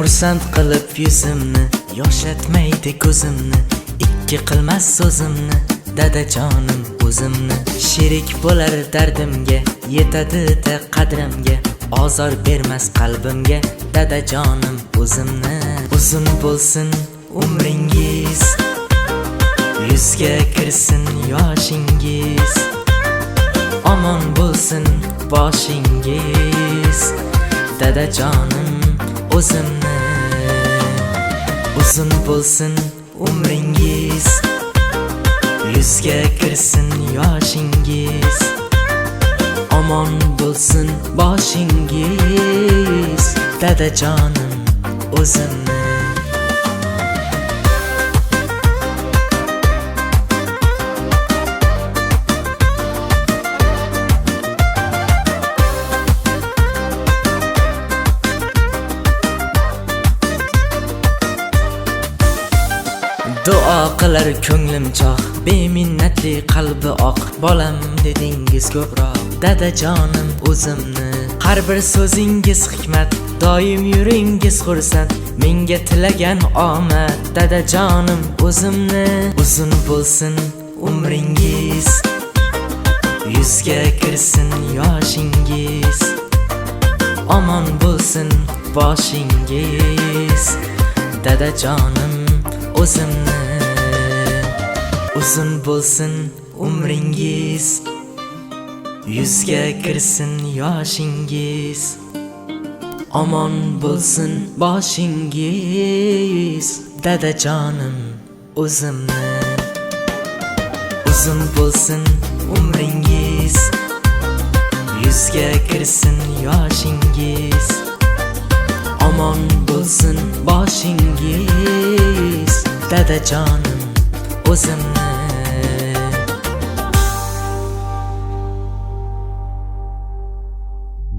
Xursand qilib yuzimni, yoshatmaydi ko'zimni, ikki qilmas so'zimni, dadajonim o'zimni. Sherik bo'lar dardimga, yetadi-da qadrimga, ozor bermas qalbimga, dadajonim o'zimni. Uzun bo'lsin umringiz, yuzga kirsin yoshingiz, omon bo'lsin boshingiz, dadajonim o'zimni. Uzun bo'lsin umringiz, yuzga kirsin yoshingiz, omon bo'lsin boshingiz, dadajonim o'zimni. Duo qilar ko'nglim choq, beminnatli qalbi oq, bolam dedingiz ko'proq, dadajonim o'zimni. Har bir so'zingiz hikmat, doim yuringiz xursand, menga tilagan omad, dadajonim o'zimni. Uzun bo'lsin umringiz, yuzga kirsin yoshingiz, omon bo'lsin boshingiz, dadajonim o'zimni. Uzun bo'lsin umringiz, yuzga kirsin yoshingiz, omon bo'lsin boshingiz, dadajonim o'zimni. Uzun bo'lsin umringiz, yuzga kirsin yoshingiz, omon bo'lsin boshingiz, dadajonim o'zimni.